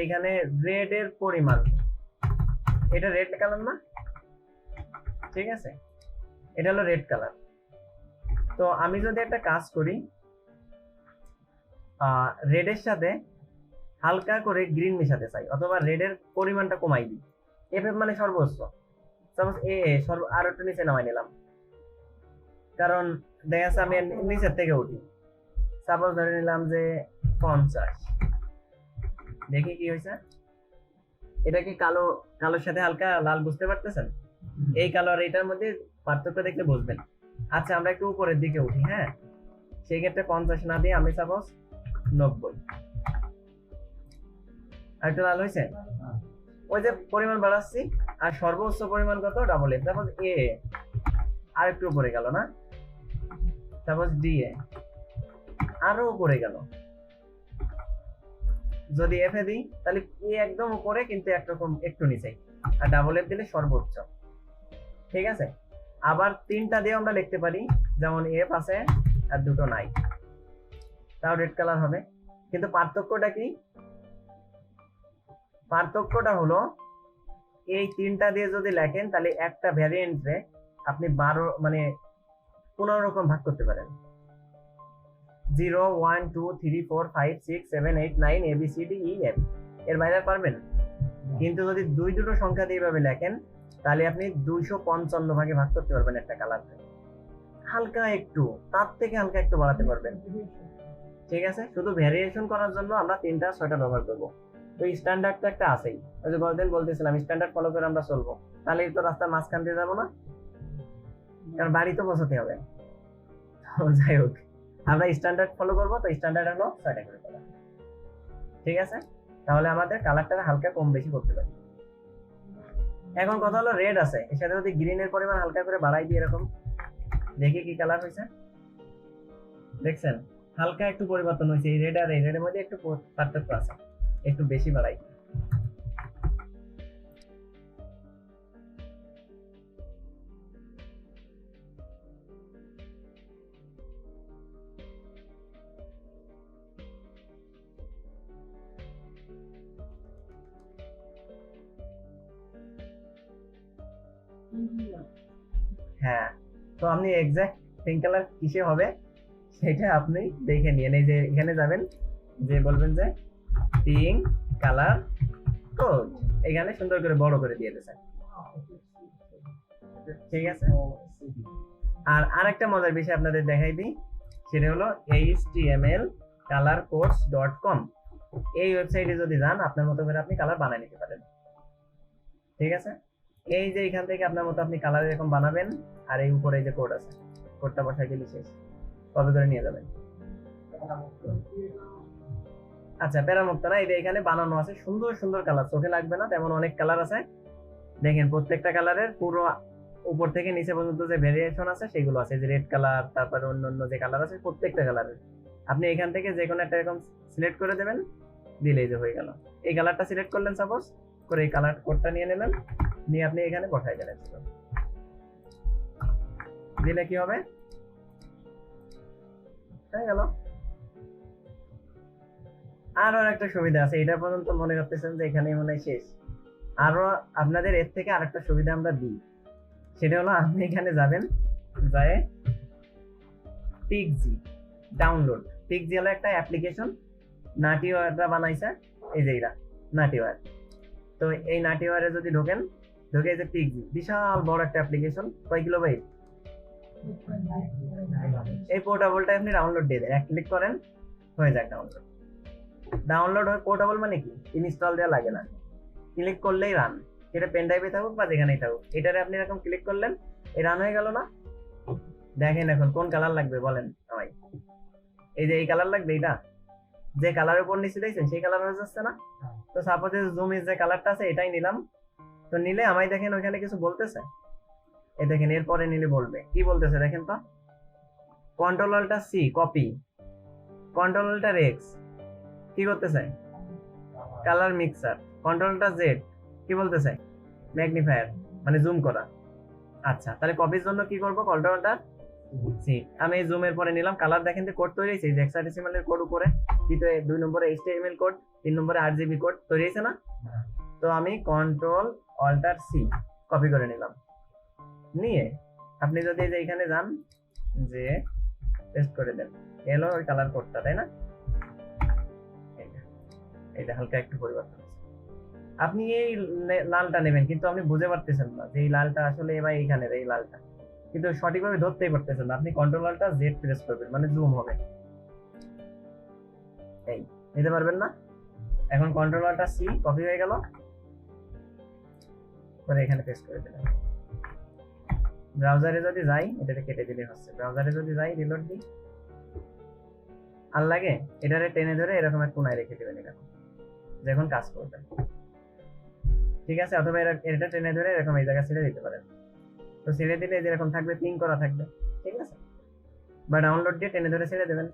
এখানে রেড এর পরিমাণ, এটা রেড কালার না, ঠিক আছে, এটা হলো রেড কালার। তো আমি যদি একটা কাজ করি, রেডের সাথে হালকা করে গ্রিন মেশাতে চাই, অথবা রেডের পরিমাণটা কমাই দিই, এফএফ মানে সর্বোচ্চ, সাপোজ আর একটু নিচে নামাই নিলাম, কারণ দেখা যাচ্ছে আমি নিচের থেকে উঠি, সাপোজ ধরে নিলাম যে 50, দেখি কি হয়েছে। এটা কি কালো, কালোর সাথে হালকা লাল বুঝতে পারতেছেন? এই কালো আর এটার মধ্যে পার্থক্য দেখলে বুঝবেন। আচ্ছা আমরা একটু উপরের দিকে উঠি, হ্যাঁ, সেই ক্ষেত্রে 50 না দিয়ে আমি সাপোজ 90, আর একটু লাল হয়েছে, ওই যে পরিমাণ বাড়াচ্ছি, আর সর্বোচ্চ পরিমাণ কত, ডাবল এফ, সাপোজ এ আর একটু উপরে গেল না, সাপোজ ডি এ আরো উপরে গেল, যদি এফ এ দিই তাহলে এ একদম উপরে কিন্তু একরকম একটু নিচে, আর ডাবল এফ দিলে সর্বোচ্চ, ঠিক আছে। আবার 3টা দিয়ে আমরা লিখতে পারি, যেমন এফ আছে আর দুটো নাই, তাও রেড কালার হবে। কিন্তু পার্থক্যটা কি? পার্থক্যটা হলো এই 3টা দিয়ে যদি লেখেন তাহলে একটা ভ্যারিয়েন্টে আপনি 12 মানে 15 রকম ভাগ করতে পারেন, 0 1 2 3 4 5 6 7 8 9 A B C D E F, এর বাইরে পারবেন। কিন্তু যদি দুটো সংখ্যা দিয়ে এইভাবে লেখেন তাহলে আপনি 255 ভাগে ভাগ করতে পারবেন একটা কালারকে, হালকা একটু, তার থেকে হালকা একটু বাড়াতে পারবেন, ঠিক আছে। শুধু ভ্যারিয়েশন করার জন্য আমরা 3টা 6টা ব্যবহার করব। তো স্ট্যান্ডার্ড তো একটা আছেই, ওই যে গতদিন বলতেছিলাম স্ট্যান্ডার্ড ফলো করে আমরা চলবো, তাহলে তো রাস্তার মাঝখান দিয়ে যাবো না, কারণ বাড়ি তো বসাতে হবে। যাই হোক, আমরা স্ট্যান্ডার্ড ফলো করবো, তো স্ট্যান্ডার্ড হলো 6টা করে করা, ঠিক আছে। তাহলে আমাদের কালারটা হালকা কম বেশি করতে পারি। এখন কথা হলো রেড আছে, এর সাথে যদি গ্রিনের পরিমাণ হালকা করে বাড়াই দিই এরকম, দেখি কি কালার হয়েছে, দেখছেন হালকা একটু পরিবর্তন হয়েছে, এই রেড আর এই রেডের মধ্যে একটু পার্থক্য আছে, একটু বেশি বাড়াই। হ্যাঁ, তো আপনি এক্সাক্ট পিঙ্ক কালার কিসে হবে সেটা আপনি দেখে নিন। এই যে এখানে যাবেন, যে বলবেন যে পিঙ্ক কালার কোড, এখানে সুন্দর করে বড় করে দিয়ে দিয়েছেন, ঠিক আছে। আর আরেকটা মজার বিষয় আপনাদের দেখাই দিই, সেটা হলো htmlcolorcodes.com, এই ওয়েবসাইটে যদি যান আপনার মতো করে আপনি কালার বানিয়ে নিতে পারেন, ঠিক আছে। এই যে এখান থেকে আপনার মতো আপনি কালার এরকম বানাবেন, আর এই উপরে যে কোড আছে, কোডটা বসাই দিলে শেষ, কপি করে নিয়ে যাবেন। আচ্ছা প্যারামুক্ত না, এই যে এখানে বানানো আছে সুন্দর সুন্দর কালার, চোখে লাগবে না তেমন অনেক কালার আছে, দেখেন প্রত্যেকটা কালারের পুরো উপর থেকে নিচে পর্যন্ত যে ভেরিয়েশন আছে সেগুলো আছে, যে রেড কালার, তারপরে অন্য যে কালার আছে প্রত্যেকটা কালারের আপনি এখান থেকে যে কোনো একটা এরকম সিলেক্ট করে দেবেন, দিলেই যে হয়ে গেল। এই কালারটা সিলেক্ট করলেন সাপোজ করে, এই কালার কোডটা নিয়ে নিলেন, নিয়ে আপনি এখানে বসাই দিলেন, দিলে কি হবে, হয়ে গেল। আরো একটা সুবিধা আছে, এটা পর্যন্ত মনে করতেছেন যে এখানে মনে হয় শেষ, আরো আপনাদের এর থেকে আরেকটা সুবিধা আমরা দিই, সেটা হলো আপনি এখানে যাবেন, যায় পিক্সি ডাউনলোড, পিক্সি হলো একটা অ্যাপ্লিকেশন, নাটিওয়াররা বানাইছে, এই যে এরা নাটিওয়ার, তো এই নাটিওয়ারে যদি ঢোকেন, ঢুকে যে পিক্সি বিশাল বড় একটা অ্যাপ্লিকেশন, কয় কিলোবাইট, এই পোর্টেবলটা আপনি ডাউনলোড দিয়ে দেন, এক ক্লিক করেন হয়ে যায় ডাউনলোড। ডাউনলোড হয় পোর্টেবল মানে কি, ইনস্টল দেওয়া লাগে না, ক্লিক করলেই রান, সেটা পেন ড্রাইভে থাকুক বা যেখানেই থাকুক, এটারে আপনি এরকম ক্লিক করলেন, এই রান হয়ে গেল না। দেখেন এখন কোন কালার লাগবে বলেন সবাই, এই যে এই কালার লাগবে, এটা যে কালারের উপর নিচে দিয়েছেন সেই কালার হয়ে যাচ্ছে না। তো সাপোজ জুম এর যে কালারটা আছে এটাই নিলাম, তো নিলে আমায় দেখেন ওইখানে কিছু বলতেছে, এই দেখেন এরপরে নিলে বলবে কি বলতেছে, দেখেন তো, control alt C copy, control alt X কি করতেছে, colour mixer, control alt Z কি বলতেছে, ম্যাগনিফায়ার মানে জুম করা। আচ্ছা তাহলে কপির জন্য কি করব, কন্ট্রোল অল্টার সি, আমি এই জুমের পরে নিলাম, কালার দেখেন যে কোড তৈরি হয়েছে, হেক্সাডেসিমালের কোড উপরে, দ্বিতীয় 2 নম্বরে HTML কোড, 3 নম্বরে আরজিবি কোড তৈরি হয়েছে না? তো আমি কন্ট্রোল অল্টার সি কপি করে নিলাম, নিয়ে আপনি যদি এই যে এখানে যান যে পেস্ট করে দেন, এলো ওই কালার কোডটা, তাই না? এইটা হালকা একটু পরিবর্তন আছে। আপনি এই লালটা নেবেন, কিন্তু আপনি বুঝে পারতেছেন না যে এই লালটা আসলে এবার এইখানের এই লালটা, কিন্তু সঠিকভাবে ধরতেই পারতেছেন না। আপনি কন্ট্রোল অল্টা জেড প্রেস করবেন, মানে জুম হবে, এই নিতে পারবেন না? এখন কন্ট্রোল অল্টা সি কপি হয়ে গেল, পরে এখানে পেস্ট করে দিলাম। ব্রাউজারে যদি যাই, এটাকে কেটে দিলে হচ্ছে, ব্রাউজারে যদি যাই রিলোড দিই, আর লাগে এটারে টেনে ধরে এরকম এক কোনায় রেখে দেবেন, এরকম যখন কাজ করবেন, ঠিক আছে? অথবা এটা টেনে ধরে এরকম এই জায়গা ছেড়ে দিতে পারেন। তো ছেড়ে দিলে যেরকম থাকবে পিং করা থাকবে, ঠিক আছে? বা ডাউনলোড দিয়ে টেনে ধরে ছেড়ে দেবেন,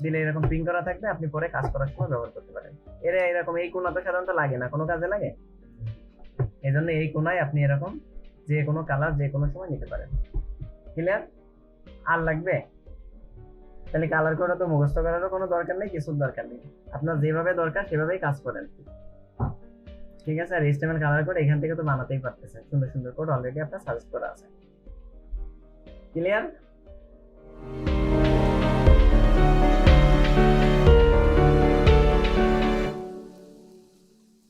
দিলে এরকম পিং করা থাকবে, আপনি পরে কাজ করার সময় ব্যবহার করতে পারেন। এরকম এই কোনা তো সাধারণত লাগে না, কোনো কাজে লাগে, এই জন্য এই কোনায় আপনি এরকম যে কোনো কালার যে কোনো সময় নিতে পারেন। ক্লিয়ার? আর লাগবে? তাহলে কালার করা তো মুখস্থ করারও কোনো দরকার নেই, কিছুর দরকার নেই, আপনার যেভাবে দরকার সেভাবেই কাজ করেন, ঠিক আছে? আর এইচটিএমএল কালার কোড এখান থেকে তো বানাতেই পারতেছেন, সুন্দর সুন্দর কোড অলরেডি আপনার সাজেস্ট করা আছে। ক্লিয়ার?